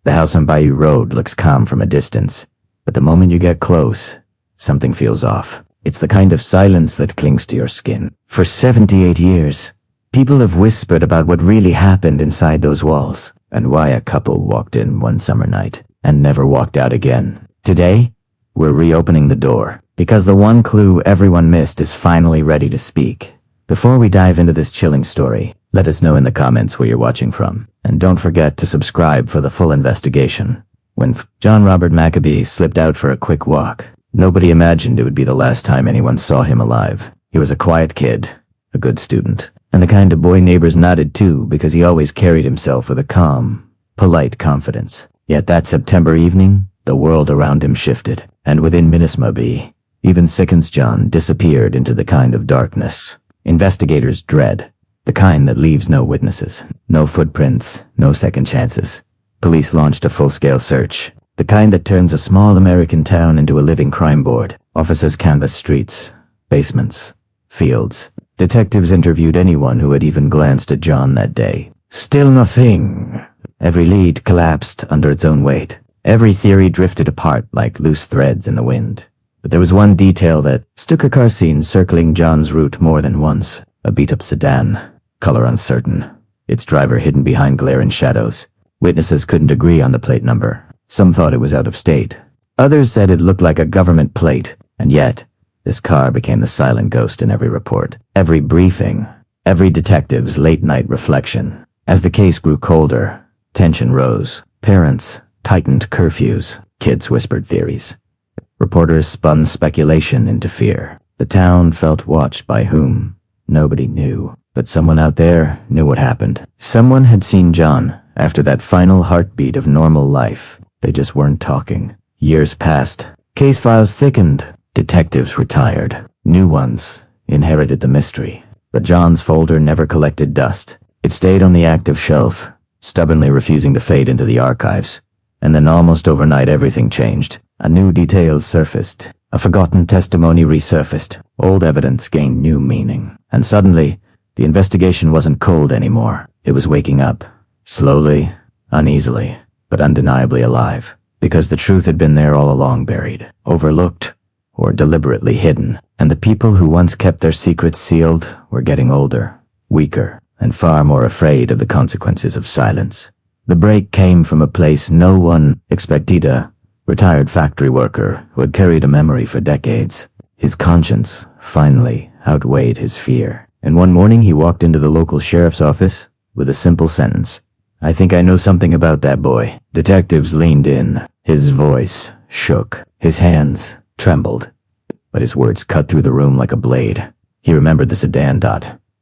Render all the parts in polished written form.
The house on Bayou Road looks calm from a distance, but the moment you get close, something feels off. It's the kind of silence that clings to your skin. For 78 years, people have whispered about what really happened inside those walls, and why a couple walked in one summer night and never walked out again. Today, we're reopening the door, because the one clue everyone missed is finally ready to speak. Before we dive into this chilling story, let us know in the comments where you're watching from, and don't forget to subscribe for the full investigation. When John Robert Maccabee slipped out for a quick walk, nobody imagined it would be the last time anyone saw him alive. He was a quiet kid, a good student, and the kind of boy neighbors nodded to because he always carried himself with a calm, polite confidence. Yet that September evening, the world around him shifted, and within minutes maybe, even Sickens John disappeared into the kind of darkness investigators dread, the kind that leaves no witnesses, no footprints, no second chances. Police launched a full-scale search, the kind that turns a small American town into a living crime board. Officers canvassed streets, basements, fields. Detectives interviewed anyone who had even glanced at John that day. Still nothing. Every lead collapsed under its own weight. Every theory drifted apart like loose threads in the wind. But there was one detail that stuck a car scene circling John's route more than once. A beat-up sedan, color uncertain, its driver hidden behind glaring shadows. Witnesses couldn't agree on the plate number. Some thought it was out of state. Others said it looked like a government plate. And yet, this car became the silent ghost in every report, every briefing, every detective's late-night reflection. As the case grew colder, tension rose. Parents tightened curfews. Kids whispered theories. Reporters spun speculation into fear. The town felt watched by whom? Nobody knew. But someone out there knew what happened. Someone had seen John after that final heartbeat of normal life. They just weren't talking. Years passed. Case files thickened. Detectives retired. New ones inherited the mystery. But John's folder never collected dust. It stayed on the active shelf, stubbornly refusing to fade into the archives. And then almost overnight everything changed. A new detail surfaced. A forgotten testimony resurfaced. Old evidence gained new meaning. And suddenly, the investigation wasn't cold anymore. It was waking up. Slowly, uneasily, but undeniably alive. Because the truth had been there all along, buried, overlooked, or deliberately hidden. And the people who once kept their secrets sealed were getting older, weaker, and far more afraid of the consequences of silence. The break came from a place no one expected. A retired factory worker who had carried a memory for decades. His conscience finally outweighed his fear. And one morning he walked into the local sheriff's office with a simple sentence. "I think I know something about that boy." Detectives leaned in. His voice shook. His hands trembled. But his words cut through the room like a blade. He remembered the sedan.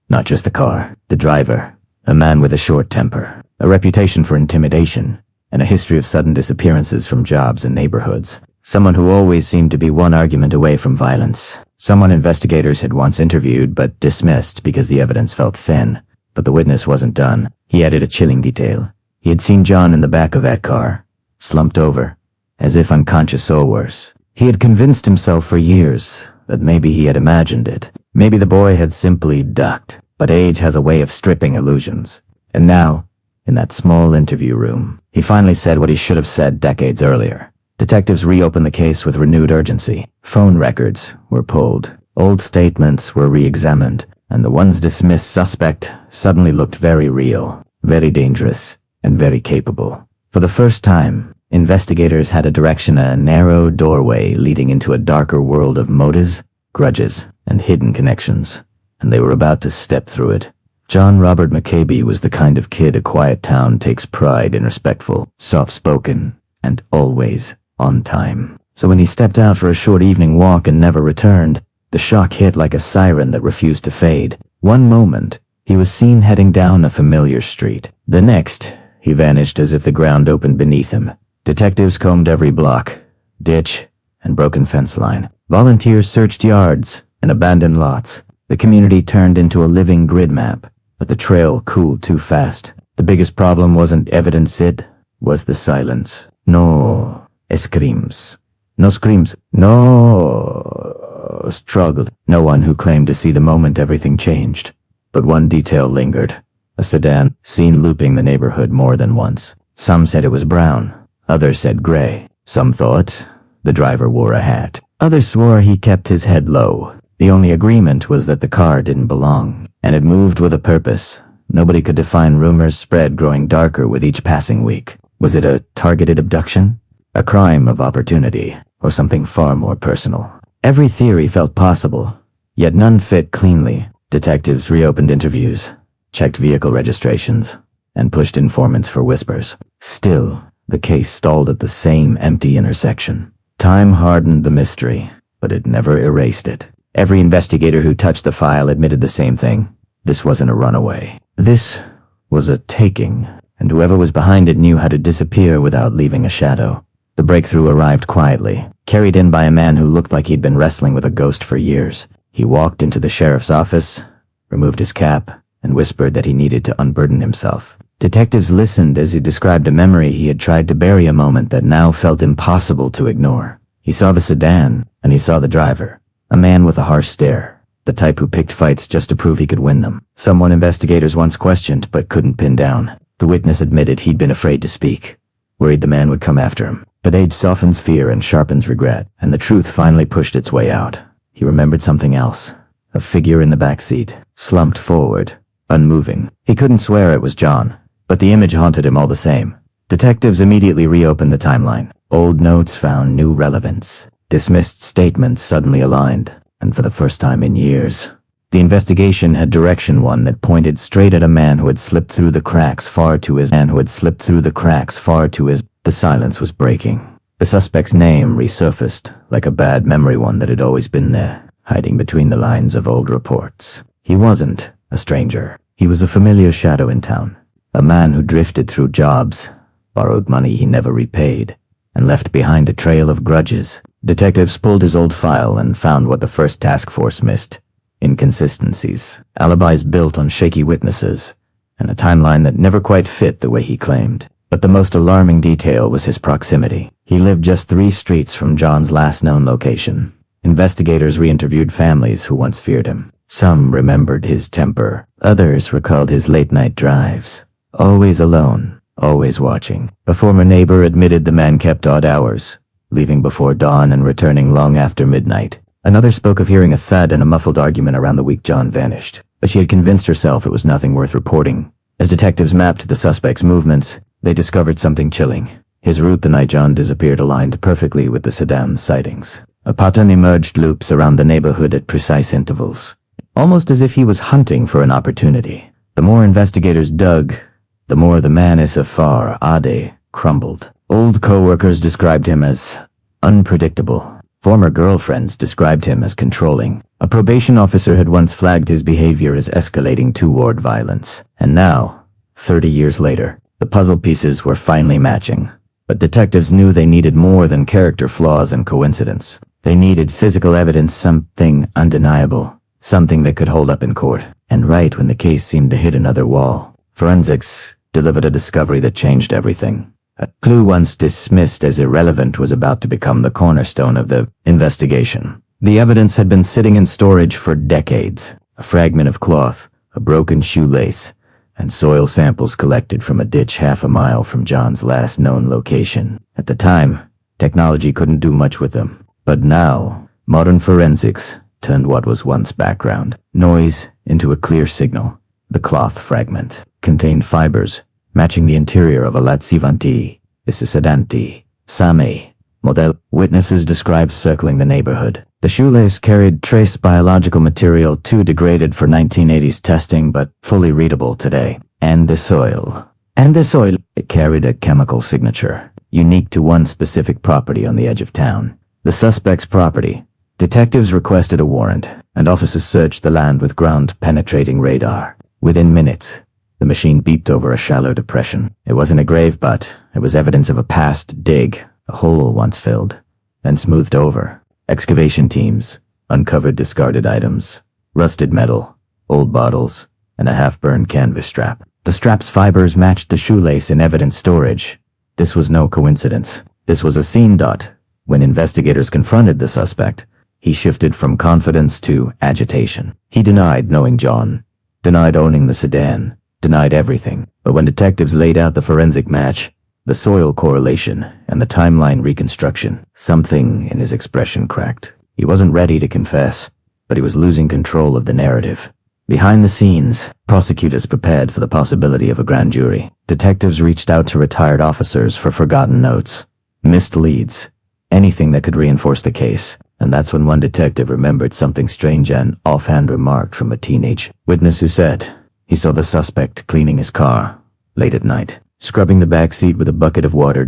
Not just the car, the driver. A man with a short temper, a reputation for intimidation, and a history of sudden disappearances from jobs and neighborhoods. Someone who always seemed to be one argument away from violence. Someone investigators had once interviewed but dismissed because the evidence felt thin. But the witness wasn't done. He added a chilling detail. He had seen John in the back of that car, slumped over, as if unconscious or worse. He had convinced himself for years that maybe he had imagined it. Maybe the boy had simply ducked. But age has a way of stripping illusions. And now, in that small interview room, he finally said what he should have said decades earlier. Detectives reopened the case with renewed urgency. Phone records were pulled. Old statements were re-examined. And the once dismissed suspect suddenly looked very real, very dangerous, and very capable. For the first time, investigators had a direction, a narrow doorway leading into a darker world of motives, grudges, and hidden connections. And they were about to step through it. John Robert Maccabee was the kind of kid a quiet town takes pride in, respectful, soft-spoken, and always on time. So when he stepped out for a short evening walk and never returned, the shock hit like a siren that refused to fade. One moment, he was seen heading down a familiar street. The next, he vanished as if the ground opened beneath him. Detectives combed every block, ditch, and broken fence line. Volunteers searched yards and abandoned lots. The community turned into a living grid map. But the trail cooled too fast. The biggest problem wasn't evidence, it was the silence. No screams. No screams. No struggle. No one who claimed to see the moment everything changed. But one detail lingered. A sedan, seen looping the neighborhood more than once. Some said it was brown. Others said gray. Some thought the driver wore a hat. Others swore he kept his head low. The only agreement was that the car didn't belong, and it moved with a purpose. Nobody could define. Rumors spread, growing darker with each passing week. Was it a targeted abduction? A crime of opportunity? Or something far more personal? Every theory felt possible, yet none fit cleanly. Detectives reopened interviews, checked vehicle registrations, and pushed informants for whispers. Still, the case stalled at the same empty intersection. Time hardened the mystery, but it never erased it. Every investigator who touched the file admitted the same thing. This wasn't a runaway. This was a taking, and whoever was behind it knew how to disappear without leaving a shadow. The breakthrough arrived quietly, carried in by a man who looked like he'd been wrestling with a ghost for years. He walked into the sheriff's office, removed his cap, and whispered that he needed to unburden himself. Detectives listened as he described a memory he had tried to bury, a moment that now felt impossible to ignore. He saw the sedan, and he saw the driver. A man with a harsh stare, the type who picked fights just to prove he could win them. Someone investigators once questioned but couldn't pin down. The witness admitted he'd been afraid to speak, worried the man would come after him. But age softens fear and sharpens regret, and the truth finally pushed its way out. He remembered something else. A figure in the back seat, slumped forward, unmoving. He couldn't swear it was John, but the image haunted him all the same. Detectives immediately reopened the timeline. Old notes found new relevance. Dismissed statements suddenly aligned, and for the first time in years, the investigation had direction, one that pointed straight at a man who had slipped through the cracks far too his. The silence was breaking. The suspect's name resurfaced, like a bad memory, one that had always been there, hiding between the lines of old reports. He wasn't a stranger. He was a familiar shadow in town. A man who drifted through jobs, borrowed money he never repaid, and left behind a trail of grudges. Detectives pulled his old file and found what the first task force missed. Inconsistencies, alibis built on shaky witnesses, and a timeline that never quite fit the way he claimed. But the most alarming detail was his proximity. He lived just 3 streets from John's last known location. Investigators re-interviewed families who once feared him. Some remembered his temper. Others recalled his late-night drives. Always alone, always watching. A former neighbor admitted the man kept odd hours, leaving before dawn and returning long after midnight. Another spoke of hearing a thud and a muffled argument around the week John vanished, but she had convinced herself it was nothing worth reporting. As detectives mapped the suspect's movements, they discovered something chilling. His route the night John disappeared aligned perfectly with the sedan's sightings. A pattern emerged loops around the neighborhood at precise intervals, almost as if he was hunting for an opportunity. The more investigators dug, the more the man Isafar Ade crumbled. Old co-workers described him as unpredictable. Former girlfriends described him as controlling. A probation officer had once flagged his behavior as escalating toward violence. And now, 30 years later, the puzzle pieces were finally matching. But detectives knew they needed more than character flaws and coincidence. They needed physical evidence, something undeniable, something that could hold up in court. And right when the case seemed to hit another wall, forensics delivered a discovery that changed everything. A clue once dismissed as irrelevant was about to become the cornerstone of the investigation. The evidence had been sitting in storage for decades. A fragment of cloth, a broken shoelace, and soil samples collected from a ditch half a mile from John's last known location. At the time, technology couldn't do much with them. But now, modern forensics turned what was once background noise into a clear signal. The cloth fragment contained fibers matching the interior of a Latsivanti, Isisadanti, Same, model. Witnesses described circling the neighborhood. The shoelace carried trace biological material too degraded for 1980s testing but fully readable today. And the soil. It carried a chemical signature, unique to one specific property on the edge of town. The suspect's property. Detectives requested a warrant, and officers searched the land with ground-penetrating radar. Within minutes, the machine beeped over a shallow depression. It wasn't a grave, but it was evidence of a past dig, a hole once filled, then smoothed over. Excavation teams uncovered discarded items, rusted metal, old bottles, and a half-burned canvas strap. The strap's fibers matched the shoelace in evidence storage. This was no coincidence. This was a scene dot. When investigators confronted the suspect, he shifted from confidence to agitation. He denied knowing John, denied owning the sedan, denied everything. But when detectives laid out the forensic match, the soil correlation, and the timeline reconstruction. Something in his expression cracked. He wasn't ready to confess, but he was losing control of the narrative. Behind the scenes, prosecutors prepared for the possibility of a grand jury. Detectives reached out to retired officers for forgotten notes, missed leads, anything that could reinforce the case. And that's when one detective remembered something strange and offhand remarked from a teenage witness who said he saw the suspect cleaning his car late at night, scrubbing the back seat with a bucket of water.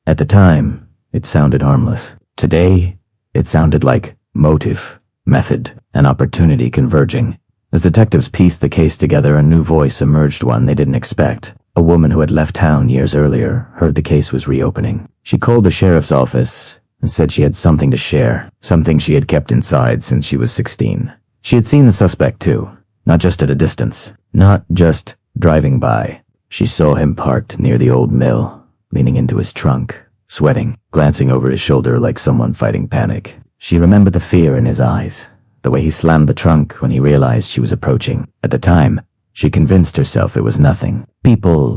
At the time, it sounded harmless. Today, it sounded like motive, method, and opportunity converging. As detectives pieced the case together, a new voice emerged, one they didn't expect. A woman who had left town years earlier heard the case was reopening. She called the sheriff's office and said she had something to share, something she had kept inside since she was 16. She had seen the suspect too, not just at a distance, not just driving by. She saw him parked near the old mill, leaning into his trunk, sweating, glancing over his shoulder like someone fighting panic. She remembered the fear in his eyes, the way he slammed the trunk when he realized she was approaching. At the time, she convinced herself it was nothing. People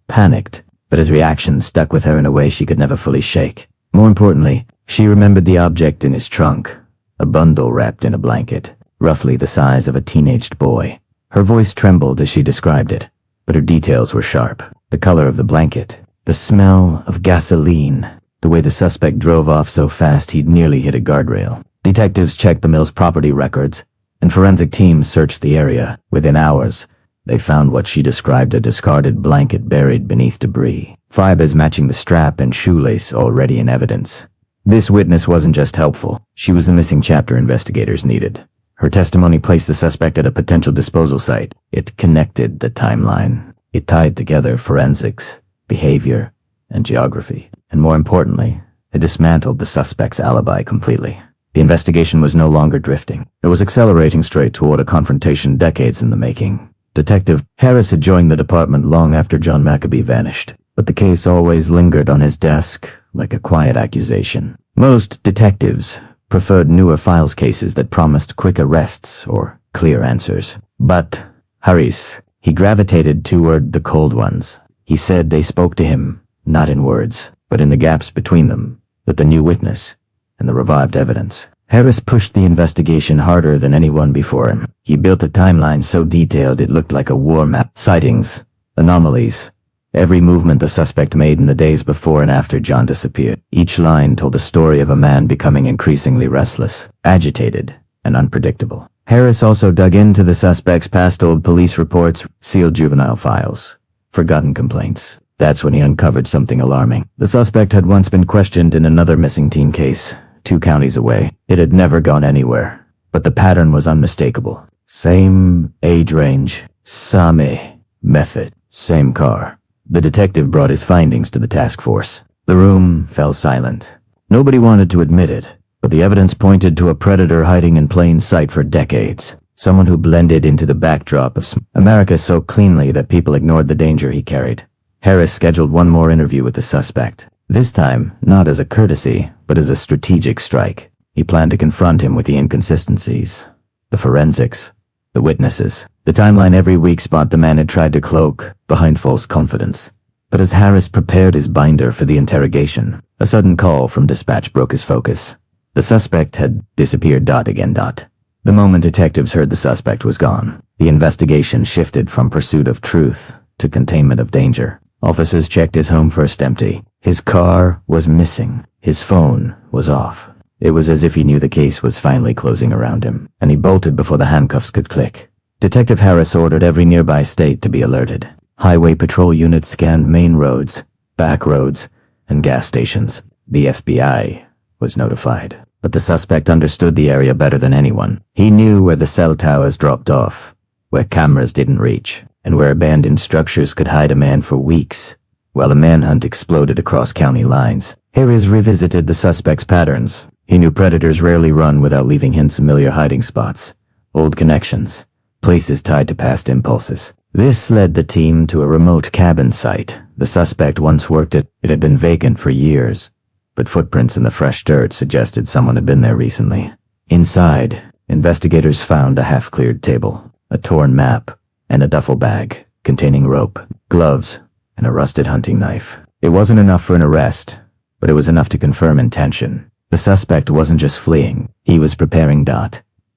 panicked, but his reaction stuck with her in a way she could never fully shake. More importantly, she remembered the object in his trunk, a bundle wrapped in a blanket, roughly the size of a teenaged boy. Her voice trembled as she described it, but her details were sharp. The color of the blanket, the smell of gasoline, the way the suspect drove off so fast he'd nearly hit a guardrail. Detectives checked the mill's property records, and forensic teams searched the area. Within hours, they found what she described: a discarded blanket buried beneath debris, fibers matching the strap and shoelace already in evidence. This witness wasn't just helpful, she was the missing chapter investigators needed. Her testimony placed the suspect at a potential disposal site. It connected the timeline. It tied together forensics, behavior, and geography. And more importantly, it dismantled the suspect's alibi completely. The investigation was no longer drifting. It was accelerating straight toward a confrontation decades in the making. Detective Harris had joined the department long after John Maccabee vanished, but the case always lingered on his desk like a quiet accusation. Most detectives preferred newer files cases that promised quick arrests or clear answers. But Harris, he gravitated toward the cold ones. He said they spoke to him, not in words, but in the gaps between them, with the new witness and the revived evidence. Harris pushed the investigation harder than anyone before him. He built a timeline so detailed it looked like a war map. Sightings, anomalies, every movement the suspect made in the days before and after John disappeared. Each line told a story of a man becoming increasingly restless, agitated, and unpredictable. Harris also dug into the suspect's past: old police reports, sealed juvenile files, forgotten complaints. That's when he uncovered something alarming. The suspect had once been questioned in another missing teen case, 2 counties away. It had never gone anywhere, but the pattern was unmistakable. Same age range, same method, same car. The detective brought his findings to the task force. The room fell silent. Nobody wanted to admit it, but the evidence pointed to a predator hiding in plain sight for decades. Someone who blended into the backdrop of America so cleanly that people ignored the danger he carried. Harris scheduled one more interview with the suspect. This time, not as a courtesy, but as a strategic strike. He planned to confront him with the inconsistencies, the forensics, the witnesses, the timeline every weak spot the man had tried to cloak behind false confidence. But as Harris prepared his binder for the interrogation, a sudden call from dispatch broke his focus. The suspect had disappeared. The moment detectives heard the suspect was gone, the investigation shifted from pursuit of truth to containment of danger. Officers checked his home first: empty. His car was missing. His phone was off. It was as if he knew the case was finally closing around him, and he bolted before the handcuffs could click. Detective Harris ordered every nearby state to be alerted. Highway patrol units scanned main roads, back roads, and gas stations. The FBI was notified, but the suspect understood the area better than anyone. He knew where the cell towers dropped off, where cameras didn't reach, and where abandoned structures could hide a man for weeks, while a manhunt exploded across county lines. Harris revisited the suspect's patterns. He knew predators rarely run without leaving hints of familiar hiding spots, old connections, places tied to past impulses. This led the team to a remote cabin site the suspect once worked at. It had been vacant for years, but footprints in the fresh dirt suggested someone had been there recently. Inside, investigators found a half-cleared table, a torn map, and a duffel bag containing rope, gloves, and a rusted hunting knife. It wasn't enough for an arrest, but it was enough to confirm intention. The suspect wasn't just fleeing, he was preparing.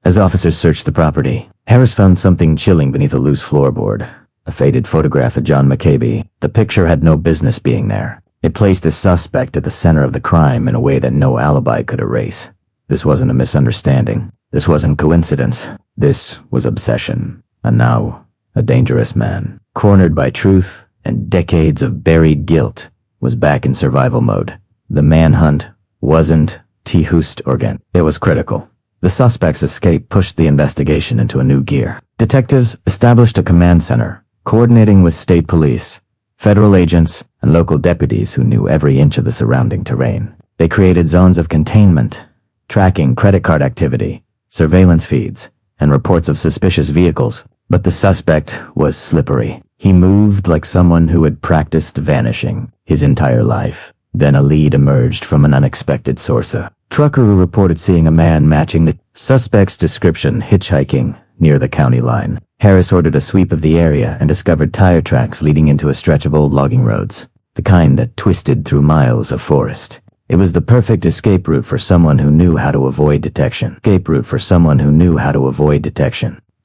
As officers searched the property, Harris found something chilling beneath a loose floorboard. A faded photograph of John McCabe. The picture had no business being there. It placed the suspect at the center of the crime in a way that no alibi could erase. This wasn't a misunderstanding. This wasn't coincidence. This was obsession. And now, a dangerous man, cornered by truth and decades of buried guilt, was back in survival mode. The manhunt wasn't T-Hust organ. It was critical. The suspect's escape pushed the investigation into a new gear. Detectives established a command center, coordinating with state police, federal agents, and local deputies who knew every inch of the surrounding terrain. They created zones of containment, tracking credit card activity, surveillance feeds, and reports of suspicious vehicles. But the suspect was slippery. He moved like someone who had practiced vanishing his entire life. Then a lead emerged from an unexpected source. A trucker who reported seeing a man matching the suspect's description hitchhiking near the county line. Harris ordered a sweep of the area and discovered tire tracks leading into a stretch of old logging roads, the kind that twisted through miles of forest. It was the perfect escape route for someone who knew how to avoid detection.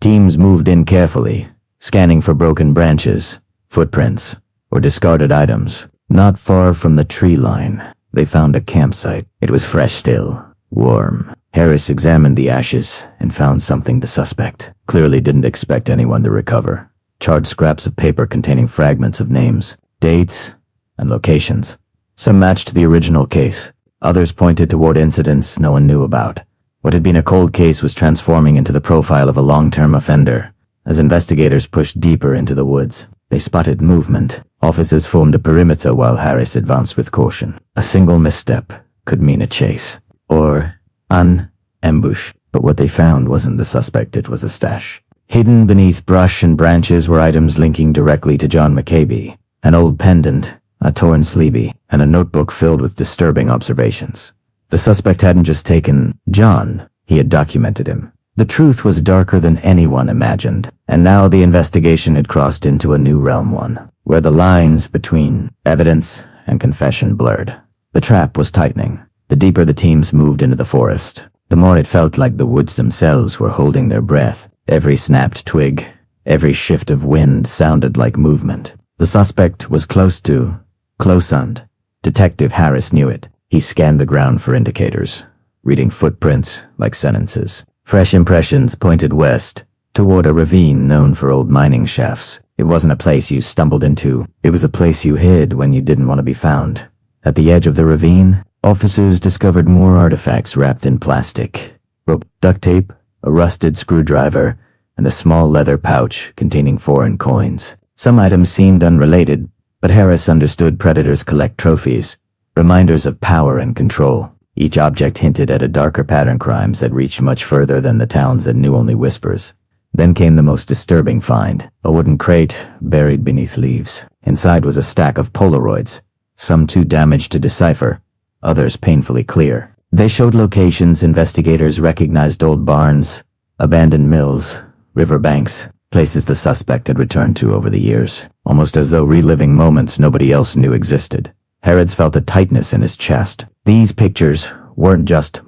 Teams moved in carefully, scanning for broken branches, footprints, or discarded items. Not far from the tree line, they found a campsite. It was fresh still, warm. Harris examined the ashes and found something the suspect clearly didn't expect anyone to recover. Charred scraps of paper containing fragments of names, dates, and locations. Some matched the original case. Others pointed toward incidents no one knew about. What had been a cold case was transforming into the profile of a long-term offender. As investigators pushed deeper into the woods, they spotted movement. Officers formed a perimeter while Harris advanced with caution. A single misstep could mean a chase, or an ambush. But what they found wasn't the suspect, it was a stash. Hidden beneath brush and branches were items linking directly to John McCabe. An old pendant, a torn sleeve, and a notebook filled with disturbing observations. The suspect hadn't just taken John, he had documented him. The truth was darker than anyone imagined, and now the investigation had crossed into a new realm, one where the lines between evidence and confession blurred. The trap was tightening. The deeper the teams moved into the forest, the more it felt like the woods themselves were holding their breath. Every snapped twig, every shift of wind sounded like movement. The suspect was close on. Detective Harris knew it. He scanned the ground for indicators, reading footprints like sentences. Fresh impressions pointed west, toward a ravine known for old mining shafts. It wasn't a place you stumbled into. It was a place you hid when you didn't want to be found. At the edge of the ravine, officers discovered more artifacts wrapped in plastic. Rope, duct tape, a rusted screwdriver, and a small leather pouch containing foreign coins. Some items seemed unrelated, but Harris understood predators collect trophies, reminders of power and control. Each object hinted at a darker pattern, crimes that reached much further than the towns that knew only whispers. Then came the most disturbing find, a wooden crate buried beneath leaves. Inside was a stack of Polaroids, some too damaged to decipher, others painfully clear. They showed locations investigators recognized: old barns, abandoned mills, riverbanks, places the suspect had returned to over the years, almost as though reliving moments nobody else knew existed. Harrods felt a tightness in his chest. These pictures weren't just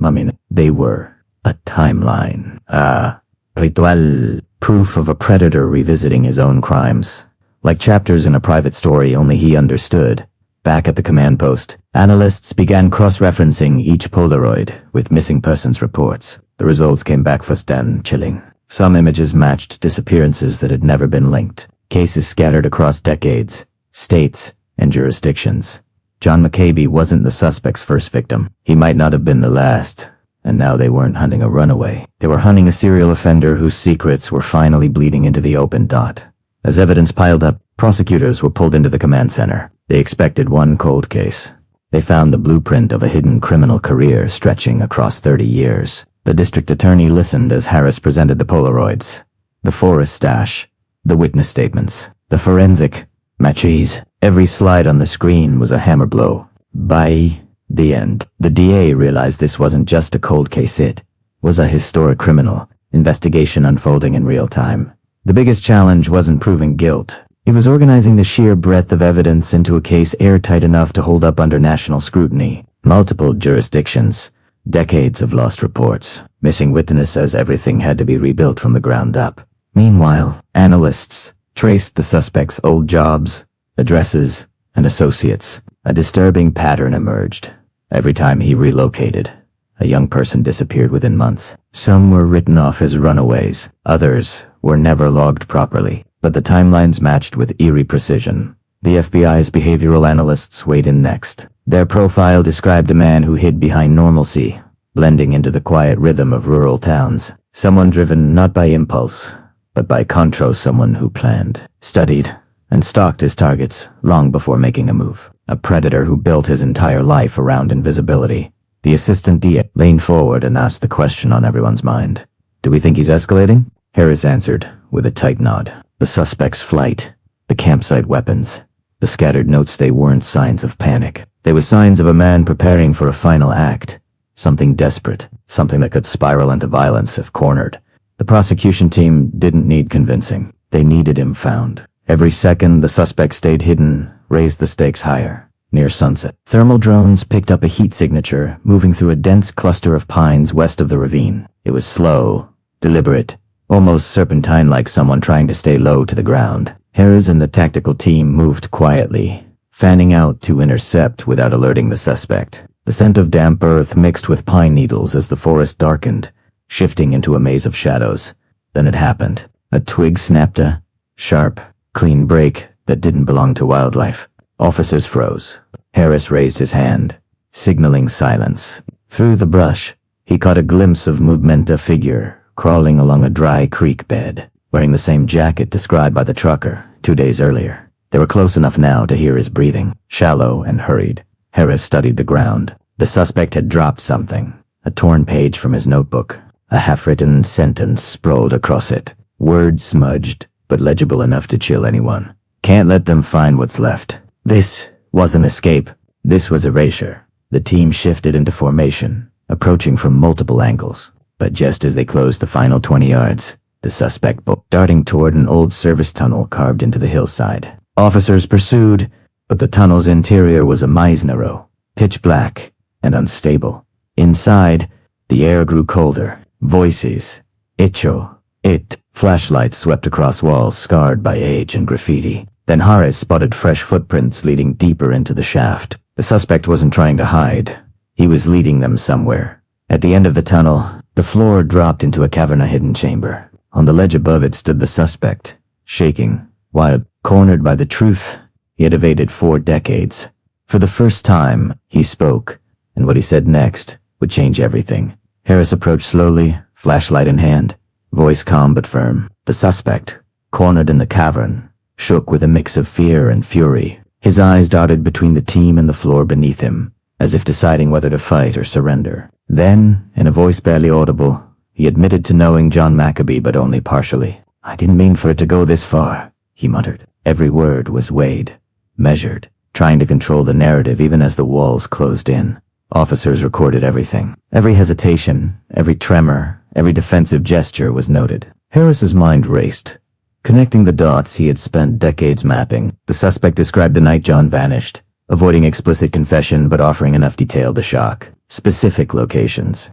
they were a timeline, a ritual, proof of a predator revisiting his own crimes. Like chapters in a private story only he understood. Back at the command post, analysts began cross-referencing each Polaroid with missing persons reports. The results came back fast and chilling. Some images matched disappearances that had never been linked. Cases scattered across decades, states, and jurisdictions. John McCabe wasn't the suspect's first victim. He might not have been the last. And now they weren't hunting a runaway. They were hunting a serial offender whose secrets were finally bleeding into the open. As evidence piled up, prosecutors were pulled into the command center. They expected one cold case. They found the blueprint of a hidden criminal career stretching across 30 years. The district attorney listened as Harris presented the Polaroids, the forest stash, the witness statements, the forensic matches. Every slide on the screen was a hammer blow. By the end, the DA realized this wasn't just a cold case, it was a historic criminal investigation unfolding in real time. The biggest challenge wasn't proving guilt, He was organizing the sheer breadth of evidence into a case airtight enough to hold up under national scrutiny. Multiple jurisdictions, decades of lost reports, missing witnesses, everything had to be rebuilt from the ground up. Meanwhile, analysts traced the suspect's old jobs, addresses, and associates. A disturbing pattern emerged. Every time he relocated, a young person disappeared within months. Some were written off as runaways, others were never logged properly, but the timelines matched with eerie precision. The FBI's behavioral analysts weighed in next. Their profile described a man who hid behind normalcy, blending into the quiet rhythm of rural towns. Someone driven not by impulse, but by contro, someone who planned, studied, and stalked his targets long before making a move. A predator who built his entire life around invisibility. The assistant DA leaned forward and asked the question on everyone's mind. "Do we think he's escalating?" Harris answered with a tight nod. The suspect's flight, the campsite weapons, the scattered notes, they weren't signs of panic. They were signs of a man preparing for a final act. Something desperate, something that could spiral into violence if cornered. The prosecution team didn't need convincing. They needed him found. Every second the suspect stayed hidden raised the stakes higher. Near sunset, thermal drones picked up a heat signature moving through a dense cluster of pines west of the ravine. It was slow, deliberate, almost serpentine, like someone trying to stay low to the ground. Harris and the tactical team moved quietly, fanning out to intercept without alerting the suspect. The scent of damp earth mixed with pine needles as the forest darkened, shifting into a maze of shadows. Then it happened. A twig snapped, a sharp, clean break that didn't belong to wildlife. Officers froze. Harris raised his hand, signaling silence. Through the brush, he caught a glimpse of movement, a figure crawling along a dry creek bed, wearing the same jacket described by the trucker 2 days earlier. They were close enough now to hear his breathing, shallow and hurried. Harris studied the ground. The suspect had dropped something, a torn page from his notebook. A half-written sentence sprawled across it, words smudged, but legible enough to chill anyone. "Can't let them find what's left." This wasn't escape. This was erasure. The team shifted into formation, approaching from multiple angles. But just as they closed the final 20 yards, the suspect booked, darting toward an old service tunnel carved into the hillside. Officers pursued, but the tunnel's interior was a maze narrow, pitch black, and unstable. Inside, the air grew colder. Voices, flashlights swept across walls scarred by age and graffiti. Then Harris spotted fresh footprints leading deeper into the shaft. The suspect wasn't trying to hide. He was leading them somewhere. At the end of the tunnel, the floor dropped into a cavern, a hidden chamber. On the ledge above it stood the suspect, shaking, while cornered by the truth he had evaded 4 decades. For the first time, he spoke, and what he said next would change everything. Harris approached slowly, flashlight in hand, voice calm but firm. The suspect, cornered in the cavern, shook with a mix of fear and fury. His eyes darted between the team and the floor beneath him, as if deciding whether to fight or surrender. Then, in a voice barely audible, he admitted to knowing John Maccabee, but only partially. "I didn't mean for it to go this far," he muttered. Every word was weighed, measured, trying to control the narrative even as the walls closed in. Officers recorded everything. Every hesitation, every tremor, every defensive gesture was noted. Harris's mind raced, connecting the dots he had spent decades mapping. The suspect described the night John vanished, avoiding explicit confession but offering enough detail to shock. Specific locations.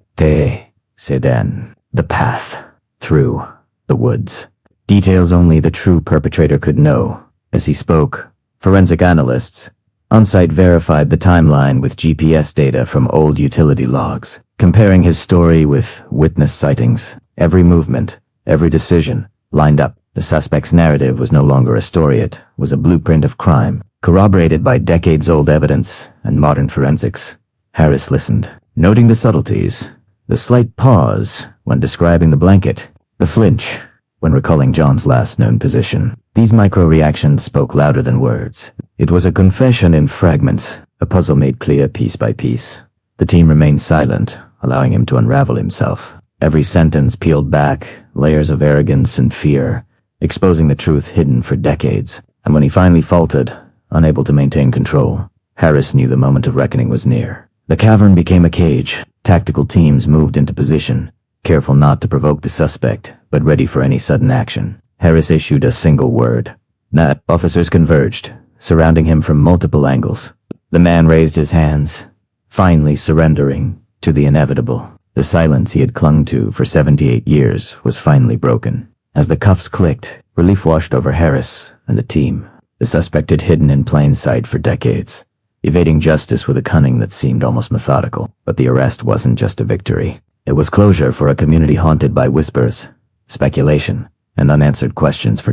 Sedan. The path. Through. The woods. Details only the true perpetrator could know. As he spoke, forensic analysts on-site verified the timeline with GPS data from old utility logs, comparing his story with witness sightings. Every movement, every decision, lined up. The suspect's narrative was no longer a story, it was a blueprint of crime, corroborated by decades-old evidence and modern forensics. Harris listened, noting the subtleties, the slight pause when describing the blanket, the flinch when recalling John's last known position. These micro-reactions spoke louder than words. It was a confession in fragments, a puzzle made clear piece by piece. The team remained silent, allowing him to unravel himself. Every sentence peeled back, layers of arrogance and fear, exposing the truth hidden for decades. And when he finally faltered, unable to maintain control, Harris knew the moment of reckoning was near. The cavern became a cage. Tactical teams moved into position, careful not to provoke the suspect, but ready for any sudden action. Harris issued a single word. Officers converged, surrounding him from multiple angles. The man raised his hands, finally surrendering to the inevitable. The silence he had clung to for 78 years was finally broken. As the cuffs clicked, relief washed over Harris and the team. The suspect had hidden in plain sight for decades, evading justice with a cunning that seemed almost methodical. But the arrest wasn't just a victory. It was closure for a community haunted by whispers, speculation, and unanswered questions for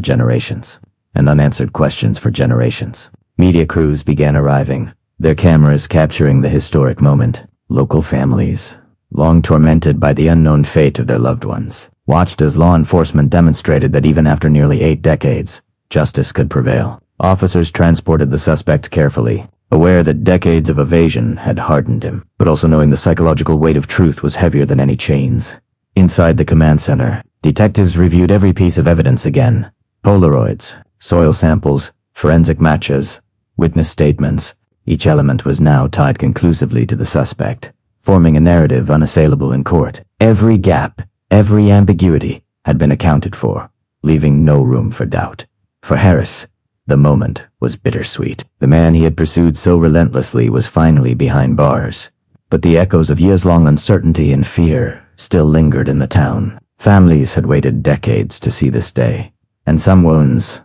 generations. Media crews began arriving, their cameras capturing the historic moment. Local families, long tormented by the unknown fate of their loved ones, watched as law enforcement demonstrated that even after nearly 8 decades, justice could prevail. Officers transported the suspect carefully, aware that decades of evasion had hardened him, but also knowing the psychological weight of truth was heavier than any chains. Inside the command center, detectives reviewed every piece of evidence again. Polaroids, soil samples, forensic matches, witness statements. Each element was now tied conclusively to the suspect, forming a narrative unassailable in court. Every gap, every ambiguity had been accounted for, leaving no room for doubt. For Harris, the moment was bittersweet. The man he had pursued so relentlessly was finally behind bars. But the echoes of years-long uncertainty and fear still lingered in the town. Families had waited decades to see this day, and some wounds,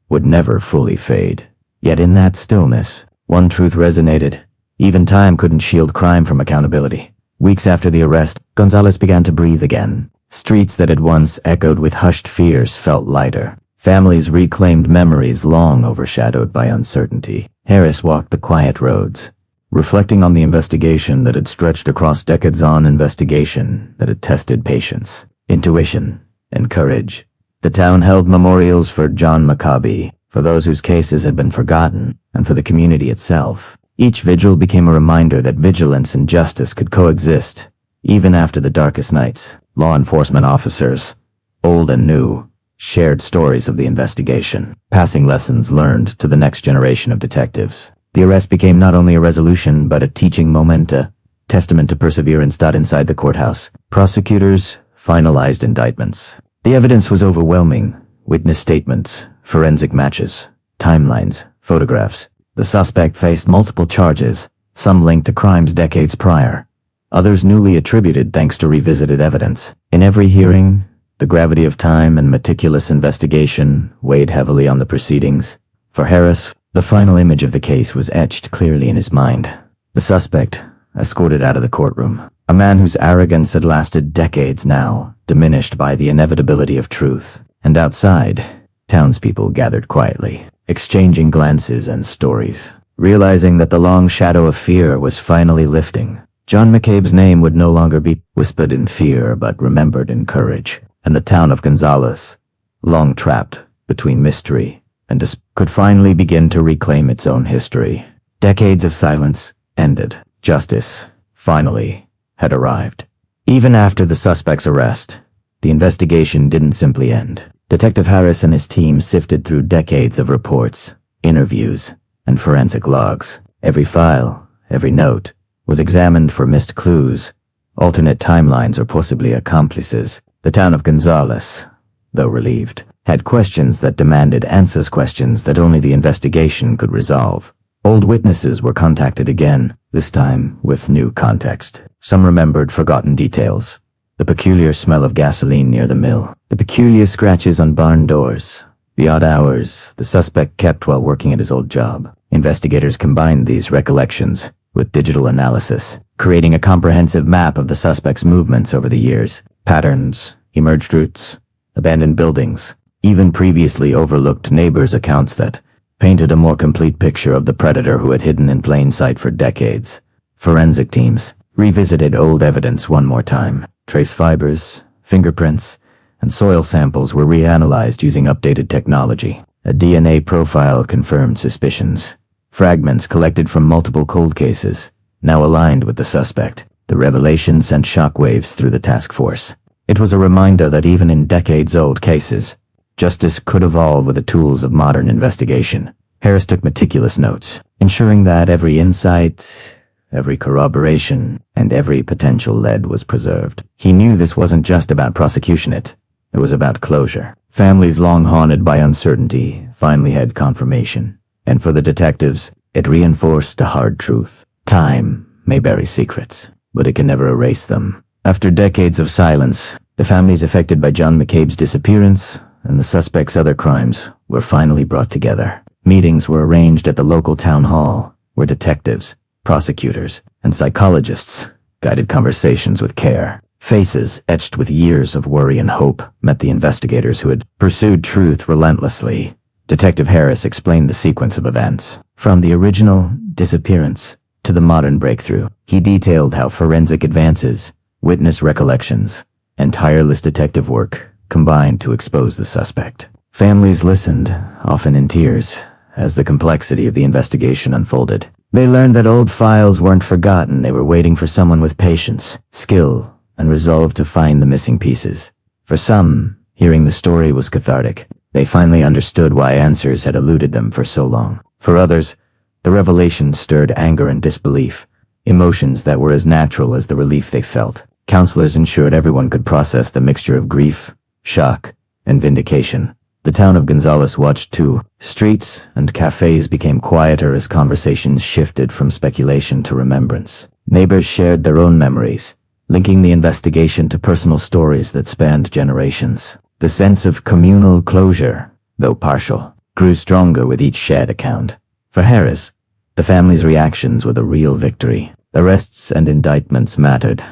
would never fully fade. Yet in that stillness, one truth resonated. Even time couldn't shield crime from accountability. Weeks after the arrest, Gonzales began to breathe again. Streets that had once echoed with hushed fears felt lighter. Families reclaimed memories long overshadowed by uncertainty. Harris walked the quiet roads, reflecting on the investigation that had stretched across decades, on investigation that had tested patience, intuition, and courage. The town held memorials for John Maccabi, for those whose cases had been forgotten, and for the community itself. Each vigil became a reminder that vigilance and justice could coexist, even after the darkest nights. Law enforcement officers, old and new, shared stories of the investigation, passing lessons learned to the next generation of detectives. The arrest became not only a resolution, but a teaching moment, a testament to perseverance. Inside the courthouse, prosecutors finalized indictments. The evidence was overwhelming. Witness statements, forensic matches, timelines, photographs. The suspect faced multiple charges, some linked to crimes decades prior, others newly attributed thanks to revisited evidence. In every hearing, the gravity of time and meticulous investigation weighed heavily on the proceedings. For Harris, the final image of the case was etched clearly in his mind. The suspect, escorted out of the courtroom. A man whose arrogance had lasted decades now, diminished by the inevitability of truth. And outside, townspeople gathered quietly, exchanging glances and stories, realizing that the long shadow of fear was finally lifting. John McCabe's name would no longer be whispered in fear, but remembered in courage. And the town of Gonzales, long trapped between mystery and could finally begin to reclaim its own history. Decades of silence ended. Justice, finally, had arrived. Even after the suspect's arrest, the investigation didn't simply end. Detective Harris and his team sifted through decades of reports, interviews, and forensic logs. Every file, every note, was examined for missed clues, alternate timelines, or possibly accomplices. The town of Gonzales, though relieved, had questions that demanded answers, questions that only the investigation could resolve. Old witnesses were contacted again, this time with new context. Some remembered forgotten details. The peculiar smell of gasoline near the mill, the peculiar scratches on barn doors, the odd hours the suspect kept while working at his old job. Investigators combined these recollections with digital analysis, creating a comprehensive map of the suspect's movements over the years. Patterns, emerged routes, abandoned buildings, even previously overlooked neighbors' accounts that painted a more complete picture of the predator who had hidden in plain sight for decades. Forensic teams revisited old evidence one more time. Trace fibers, fingerprints, and soil samples were reanalyzed using updated technology. A DNA profile confirmed suspicions. Fragments collected from multiple cold cases, now aligned with the suspect. The revelation sent shockwaves through the task force. It was a reminder that even in decades-old cases, justice could evolve with the tools of modern investigation. Harris took meticulous notes, ensuring that every insight, every corroboration, and every potential lead was preserved. He knew this wasn't just about prosecution, it It was about closure. Families long haunted by uncertainty finally had confirmation. And for the detectives, it reinforced a hard truth. Time may bury secrets, but it can never erase them. After decades of silence, the families affected by John McCabe's disappearance and the suspect's other crimes were finally brought together. Meetings were arranged at the local town hall, where detectives, prosecutors, and psychologists guided conversations with care. Faces etched with years of worry and hope met the investigators who had pursued truth relentlessly. Detective Harris explained the sequence of events. From the original Disappearance to the modern breakthrough, he detailed how forensic advances, witness recollections, and tireless detective work combined to expose the suspect. Families listened, often in tears, as the complexity of the investigation unfolded. They learned that old files weren't forgotten. They were waiting for someone with patience, skill, and resolve to find the missing pieces. For some, hearing the story was cathartic. They finally understood why answers had eluded them for so long. For others, the revelation stirred anger and disbelief, emotions that were as natural as the relief they felt. Counselors ensured everyone could process the mixture of grief, shock, and vindication. The town of Gonzales watched too. Streets and cafes became quieter as conversations shifted from speculation to remembrance. Neighbors shared their own memories, linking the investigation to personal stories that spanned generations. The sense of communal closure, though partial, grew stronger with each shared account. For Harris, the family's reactions were the real victory. Arrests and indictments mattered,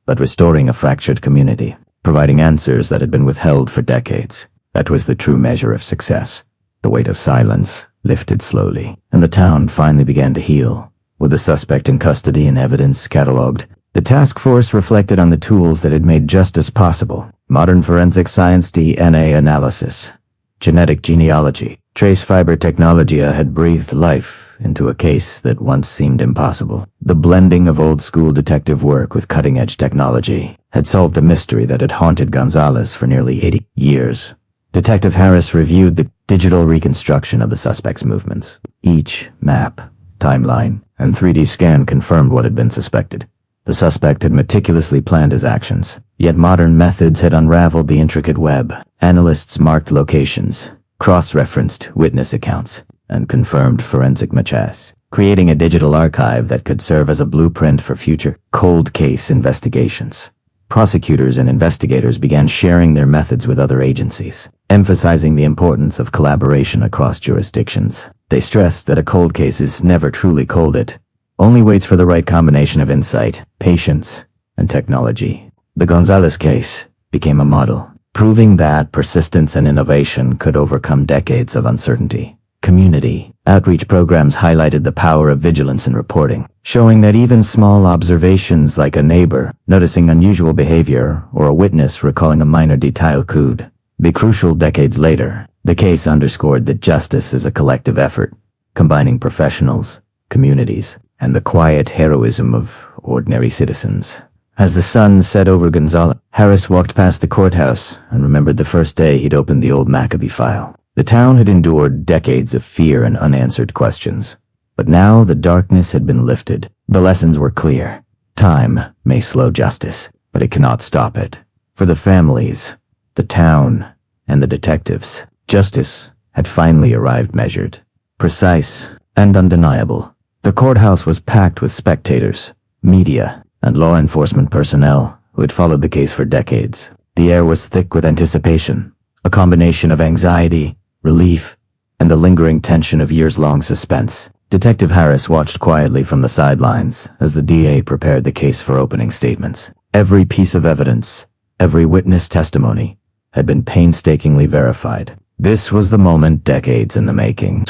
but restoring a fractured community, providing answers that had been withheld for decades. That was the true measure of success. The weight of silence lifted slowly, and the town finally began to heal. With the suspect in custody and evidence cataloged, the task force reflected on the tools that had made justice possible. Modern forensic science, DNA analysis, genetic genealogy, trace fiber technology had breathed life into a case that once seemed impossible. The blending of old-school detective work with cutting-edge technology had solved a mystery that had haunted Gonzales for nearly 80 years. Detective Harris reviewed the digital reconstruction of the suspect's movements. Each map, timeline, and 3D scan confirmed what had been suspected. The suspect had meticulously planned his actions, yet modern methods had unraveled the intricate web. Analysts marked locations, cross-referenced witness accounts, and confirmed forensic matches, creating a digital archive that could serve as a blueprint for future cold case investigations. Prosecutors and investigators began sharing their methods with other agencies, emphasizing the importance of collaboration across jurisdictions. They stressed that a cold case is never truly cold. It only waits for the right combination of insight, patience, and technology. The Gonzales case became a model, proving that persistence and innovation could overcome decades of uncertainty. Community outreach programs highlighted the power of vigilance and reporting, showing that even small observations like a neighbor noticing unusual behavior or a witness recalling a minor detail could be crucial. Decades later, the case underscored that justice is a collective effort, combining professionals, communities, and the quiet heroism of ordinary citizens. As the sun set over Gonzales, Harris walked past the courthouse and remembered the first day he'd opened the old Maccabee file. The town had endured decades of fear and unanswered questions, but now the darkness had been lifted. The lessons were clear. Time may slow justice, but it cannot stop it. For the families, the town, and the detectives, justice had finally arrived, measured, precise, and undeniable. The courthouse was packed with spectators, media, and law enforcement personnel who had followed the case for decades. The air was thick with anticipation, a combination of anxiety, relief, and the lingering tension of years-long suspense. Detective Harris watched quietly from the sidelines as the DA prepared the case for opening statements. Every piece of evidence, every witness testimony, had been painstakingly verified. This was the moment decades in the making.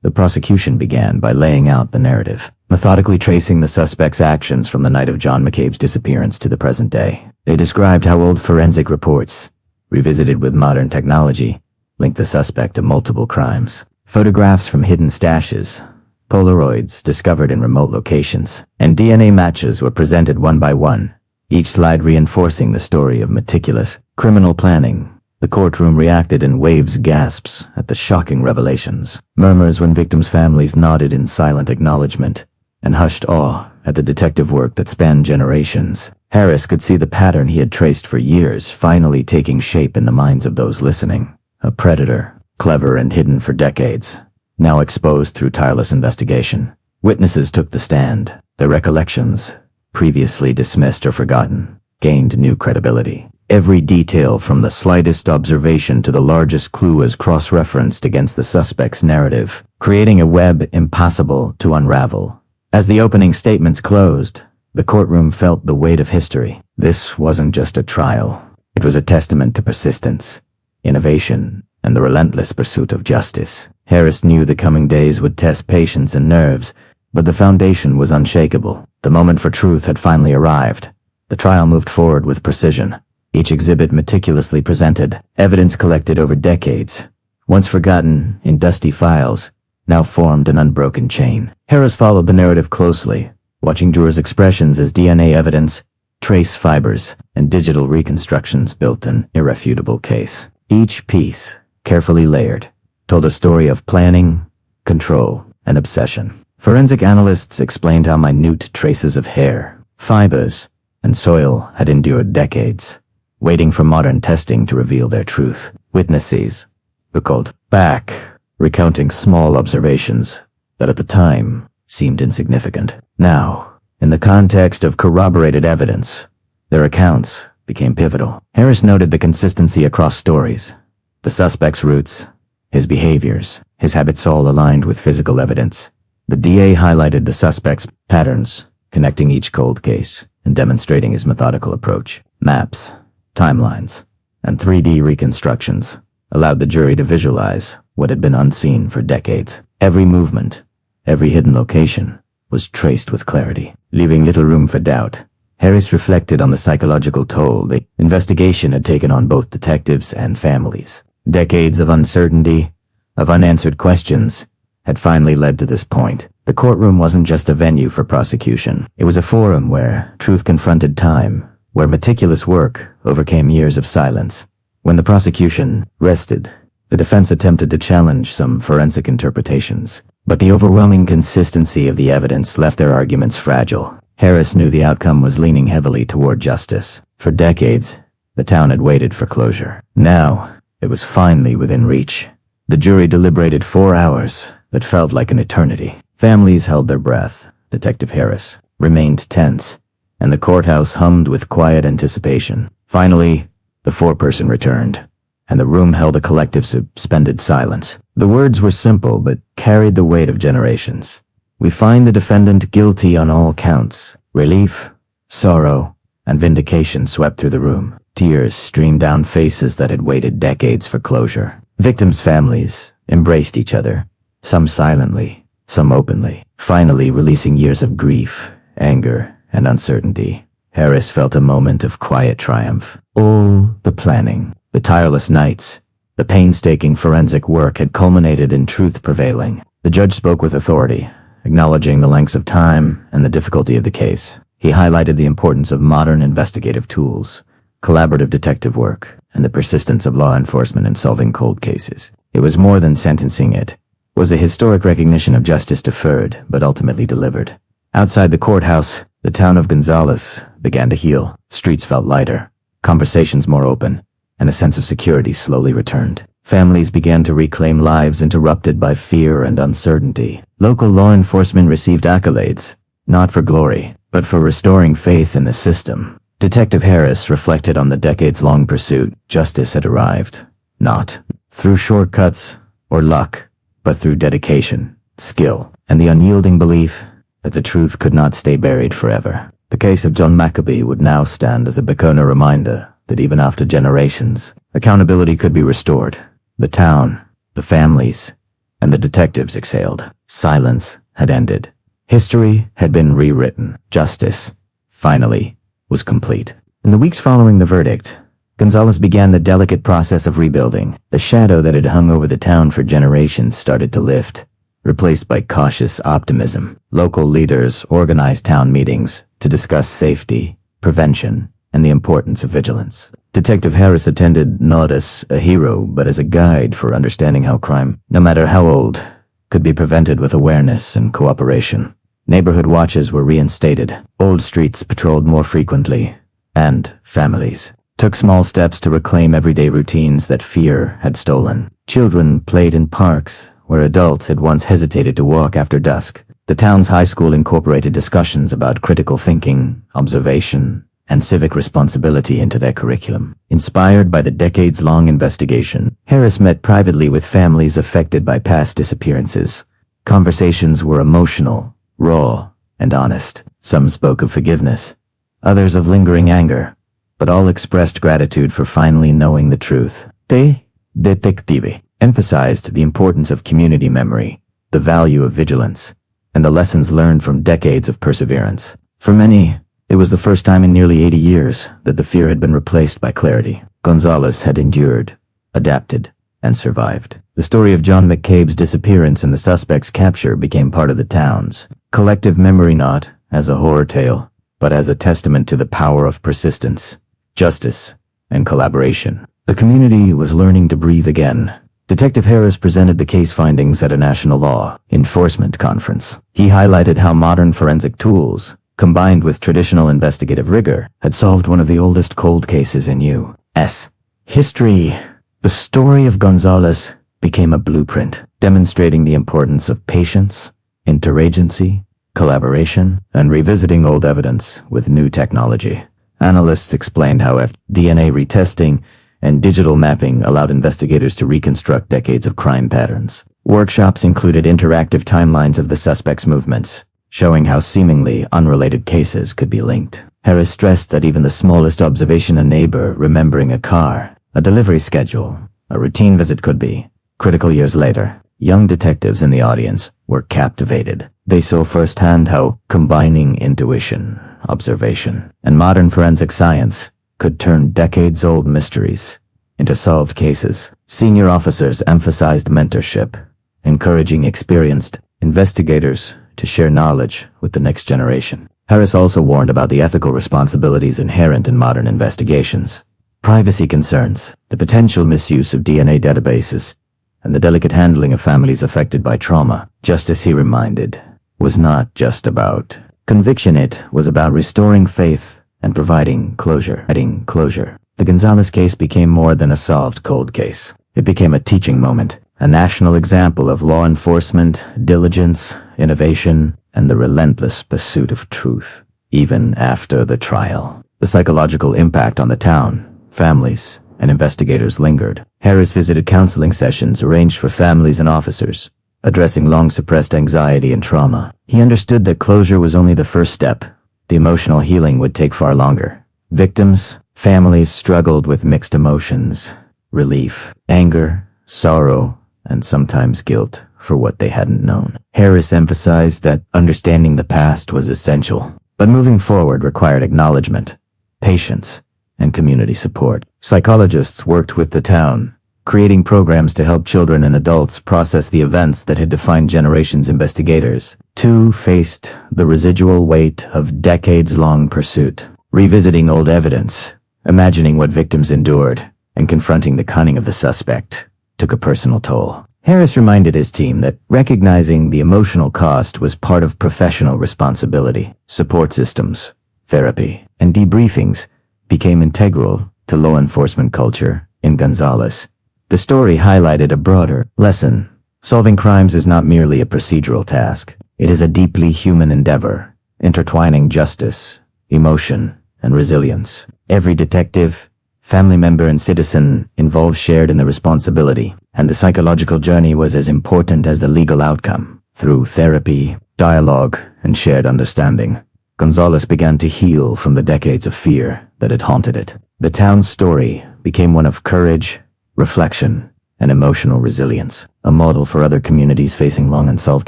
The prosecution began by laying out the narrative, methodically tracing the suspect's actions from the night of John McCabe's disappearance to the present day. They described how old forensic reports, revisited with modern technology, linked the suspect to multiple crimes. Photographs from hidden stashes, Polaroids discovered in remote locations, and DNA matches were presented one by one, each slide reinforcing the story of meticulous criminal planning. The courtroom reacted in waves, gasps at the shocking revelations, murmurs when victims' families nodded in silent acknowledgement, and hushed awe at the detective work that spanned generations. Harris could see the pattern he had traced for years finally taking shape in the minds of those listening. A predator, clever and hidden for decades, now exposed through tireless investigation. Witnesses took the stand. Their recollections, previously dismissed or forgotten, gained new credibility. Every detail from the slightest observation to the largest clue was cross-referenced against the suspect's narrative, creating a web impossible to unravel. As the opening statements closed, the courtroom felt the weight of history. This wasn't just a trial. It was a testament to persistence, innovation, and the relentless pursuit of justice. Harris knew the coming days would test patience and nerves, but the foundation was unshakable. The moment for truth had finally arrived. The trial moved forward with precision. Each exhibit meticulously presented, evidence collected over decades, once forgotten in dusty files, now formed an unbroken chain. Harris followed the narrative closely, watching jurors' expressions as DNA evidence, trace fibers, and digital reconstructions built an irrefutable case. Each piece, carefully layered, told a story of planning, control, and obsession. Forensic analysts explained how minute traces of hair, fibers, and soil had endured decades, waiting for modern testing to reveal their truth. Witnesses recalled back, recounting small observations that at the time seemed insignificant. Now, in the context of corroborated evidence, their accounts became pivotal. Harris noted the consistency across stories, the suspect's roots, his behaviors, his habits all aligned with physical evidence. The DA highlighted the suspect's patterns, connecting each cold case and demonstrating his methodical approach. Maps, timelines, and 3D reconstructions allowed the jury to visualize what had been unseen for decades. Every movement, every hidden location was traced with clarity, leaving little room for doubt. Harris reflected on the psychological toll the investigation had taken on both detectives and families. Decades of uncertainty, of unanswered questions, had finally led to this point. The courtroom wasn't just a venue for prosecution. It was a forum where truth confronted time, where meticulous work overcame years of silence. When the prosecution rested, the defense attempted to challenge some forensic interpretations, but the overwhelming consistency of the evidence left their arguments fragile. Harris knew the outcome was leaning heavily toward justice. For decades, the town had waited for closure. Now, it was finally within reach. The jury deliberated 4 hours that felt like an eternity. Families held their breath. Detective Harris remained tense, and the courthouse hummed with quiet anticipation. Finally, the foreperson returned, and the room held a collective suspended silence. The words were simple, but carried the weight of generations. We find the defendant guilty on all counts. Relief, sorrow, and vindication swept through the room. Tears streamed down faces that had waited decades for closure. Victims' families embraced each other, some silently, some openly, finally releasing years of grief, anger, and uncertainty. Harris felt a moment of quiet triumph. All the planning, the tireless nights, the painstaking forensic work had culminated in truth prevailing. The judge spoke with authority, acknowledging the lengths of time and the difficulty of the case. He highlighted the importance of modern investigative tools, collaborative detective work, and the persistence of law enforcement in solving cold cases. It was more than sentencing. It was a historic recognition of justice deferred, but ultimately delivered. Outside the courthouse, the town of Gonzales began to heal. Streets felt lighter, conversations more open, and a sense of security slowly returned. Families began to reclaim lives interrupted by fear and uncertainty. Local law enforcement received accolades, not for glory, but for restoring faith in the system. Detective Harris reflected on the decades-long pursuit. Justice had arrived, not through shortcuts or luck, but through dedication, skill, and the unyielding belief that the truth could not stay buried forever. The case of John Maccabee would now stand as a Bacona reminder that even after generations, accountability could be restored. The town, the families, and the detectives exhaled. Silence had ended. History had been rewritten. Justice, finally, was complete. In the weeks following the verdict, Gonzales began the delicate process of rebuilding. The shadow that had hung over the town for generations started to lift, replaced by cautious optimism. Local leaders organized town meetings to discuss safety, prevention, and the importance of vigilance. Detective Harris attended not as a hero, but as a guide for understanding how crime, no matter how old, could be prevented with awareness and cooperation. Neighborhood watches were reinstated. Old streets patrolled more frequently, and families took small steps to reclaim everyday routines that fear had stolen. Children played in parks where adults had once hesitated to walk after dusk. The town's high school incorporated discussions about critical thinking, observation, and civic responsibility into their curriculum. Inspired by the decades-long investigation, Harris met privately with families affected by past disappearances. Conversations were emotional, raw, and honest. Some spoke of forgiveness, others of lingering anger, but all expressed gratitude for finally knowing the truth. Te Detective emphasized the importance of community memory, the value of vigilance, and the lessons learned from decades of perseverance. For many, it was the first time in nearly 80 years that the fear had been replaced by clarity. Gonzales had endured, adapted, and survived. The story of John McCabe's disappearance and the suspect's capture became part of the town's collective memory, not as a horror tale, but as a testament to the power of persistence, justice, and collaboration. The community was learning to breathe again. Detective Harris presented the case findings at a national law enforcement conference. He highlighted how modern forensic tools, combined with traditional investigative rigor, had solved one of the oldest cold cases in U.S. history. The story of Gonzales became a blueprint, demonstrating the importance of patience, interagency, collaboration, and revisiting old evidence with new technology. Analysts explained how DNA retesting and digital mapping allowed investigators to reconstruct decades of crime patterns. Workshops included interactive timelines of the suspect's movements, showing how seemingly unrelated cases could be linked. Harris stressed that even the smallest observation, a neighbor remembering a car, a delivery schedule, a routine visit, could be critical. Years later, young detectives in the audience were captivated. They saw firsthand how combining intuition, observation, and modern forensic science could turn decades-old mysteries into solved cases. Senior officers emphasized mentorship, encouraging experienced investigators to share knowledge with the next generation. Harris also warned about the ethical responsibilities inherent in modern investigations. Privacy concerns, the potential misuse of DNA databases, and the delicate handling of families affected by trauma. Justice, he reminded, was not just about conviction, it was about restoring faith and providing closure. The Gonzales case became more than a solved cold case. It became a teaching moment, a national example of law enforcement, diligence, innovation, and the relentless pursuit of truth. Even after the trial, the psychological impact on the town, families, and investigators lingered. Harris visited counseling sessions arranged for families and officers, addressing long-suppressed anxiety and trauma. He understood that closure was only the first step. The emotional healing would take far longer. Victims, families struggled with mixed emotions, relief, anger, sorrow, and sometimes guilt for what they hadn't known. Harris emphasized that understanding the past was essential, but moving forward required acknowledgement, patience, and community support. Psychologists worked with the town, creating programs to help children and adults process the events that had defined generations. Investigators, too, faced the residual weight of decades-long pursuit, revisiting old evidence, imagining what victims endured, and confronting the cunning of the suspect took a personal toll. Harris reminded his team that recognizing the emotional cost was part of professional responsibility. Support systems, therapy, and debriefings became integral to law enforcement culture in Gonzales. The story highlighted a broader lesson. Solving crimes is not merely a procedural task. It is a deeply human endeavor, intertwining justice, emotion, and resilience. Every detective, family member, and citizen involved shared in the responsibility, and the psychological journey was as important as the legal outcome. Through therapy, dialogue, and shared understanding, Gonzales began to heal from the decades of fear that had haunted it. The town's story became one of courage, reflection, and emotional resilience, a model for other communities facing long unsolved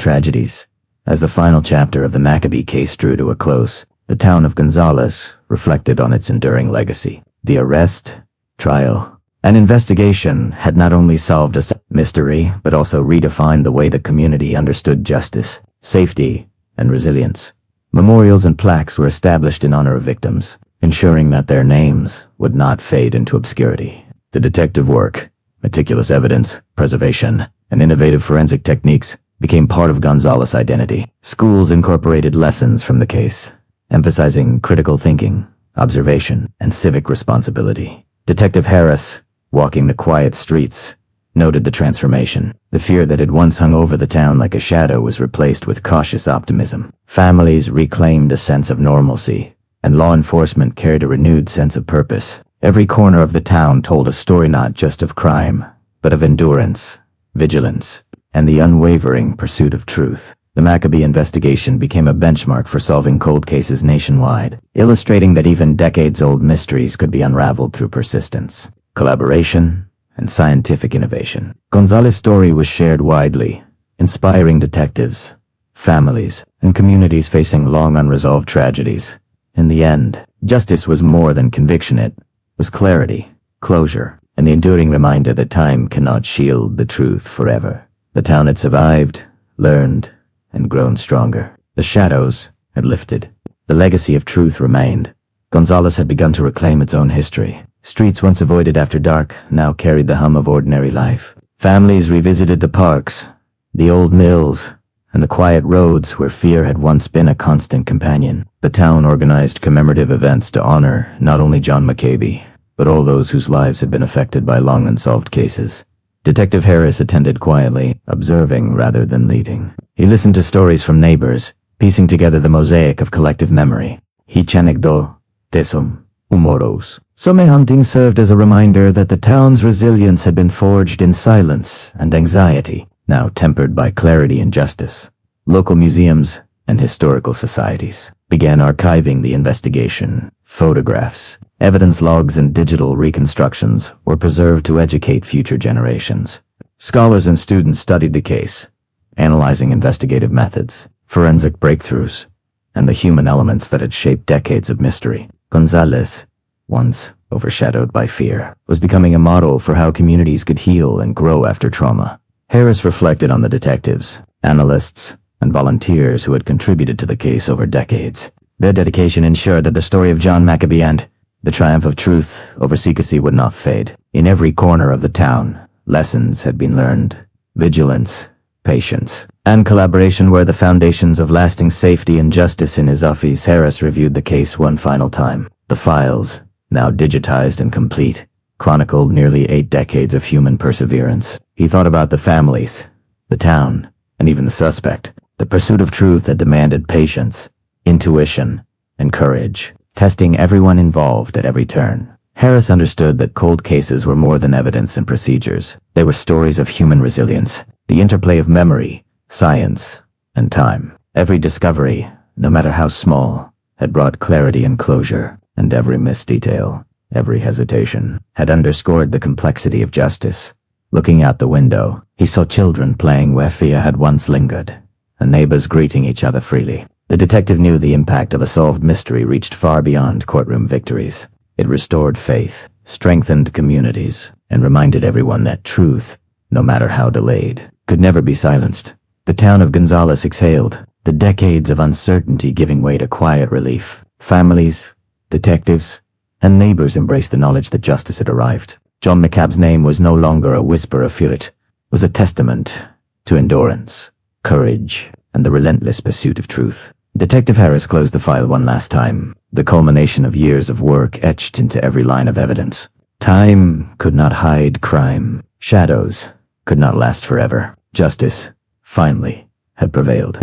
tragedies. As the final chapter of the Maccabee case drew to a close, the town of Gonzales reflected on its enduring legacy. The arrest, trial, and investigation had not only solved a mystery, but also redefined the way the community understood justice, safety, and resilience. Memorials and plaques were established in honor of victims, ensuring that their names would not fade into obscurity. The detective work, meticulous evidence preservation, and innovative forensic techniques became part of Gonzales' identity. Schools incorporated lessons from the case, emphasizing critical thinking, observation, and civic responsibility. Detective Harris, walking the quiet streets, noted the transformation. The fear that had once hung over the town like a shadow was replaced with cautious optimism. Families reclaimed a sense of normalcy, and law enforcement carried a renewed sense of purpose. Every corner of the town told a story not just of crime, but of endurance, vigilance, and the unwavering pursuit of truth. The Maccabee investigation became a benchmark for solving cold cases nationwide, illustrating that even decades-old mysteries could be unraveled through persistence, collaboration, and scientific innovation. Gonzales' story was shared widely, inspiring detectives, families, and communities facing long unresolved tragedies. In the end, justice was more than conviction. It was clarity, closure, and the enduring reminder that time cannot shield the truth forever. The town had survived, learned, and grown stronger. The shadows had lifted. The legacy of truth remained. Gonzales had begun to reclaim its own history. Streets once avoided after dark now carried the hum of ordinary life. Families revisited the parks, the old mills, and the quiet roads where fear had once been a constant companion. The town organized commemorative events to honor not only John Maccabee, but all those whose lives had been affected by long unsolved cases. Detective Harris attended quietly, observing rather than leading. He listened to stories from neighbors, piecing together the mosaic of collective memory. Each anecdote, tesum, humoros. Some hunting served as a reminder that the town's resilience had been forged in silence and anxiety, now tempered by clarity and justice. Local museums and historical societies began archiving the investigation. Photographs, evidence logs, and digital reconstructions were preserved to educate future generations. Scholars and students studied the case, analyzing investigative methods, forensic breakthroughs, and the human elements that had shaped decades of mystery. Gonzales, once overshadowed by fear, was becoming a model for how communities could heal and grow after trauma. Harris reflected on the detectives, analysts, and volunteers who had contributed to the case over decades. Their dedication ensured that the story of John Maccabee and the triumph of truth over secrecy would not fade. In every corner of the town, lessons had been learned. Vigilance, patience, and collaboration were the foundations of lasting safety and justice. In his office, Harris reviewed the case one final time. The files, now digitized and complete, chronicled nearly 8 decades of human perseverance. He thought about the families, the town, and even the suspect. The pursuit of truth had demanded patience, intuition, and courage, testing everyone involved at every turn. Harris understood that cold cases were more than evidence and procedures. They were stories of human resilience, the interplay of memory, science, and time. Every discovery, no matter how small, had brought clarity and closure, and every missed detail, every hesitation, had underscored the complexity of justice. Looking out the window, he saw children playing where fear had once lingered, and neighbors greeting each other freely. The detective knew the impact of a solved mystery reached far beyond courtroom victories. It restored faith, strengthened communities, and reminded everyone that truth, no matter how delayed, could never be silenced. The town of Gonzales exhaled, the decades of uncertainty giving way to quiet relief. Families, detectives, and neighbors embraced the knowledge that justice had arrived. John Maccabe's name was no longer a whisper of fear. It was a testament to endurance, courage, and the relentless pursuit of truth. Detective Harris closed the file one last time, the culmination of years of work etched into every line of evidence. Time could not hide crime. Shadows could not last forever. Justice, finally, had prevailed.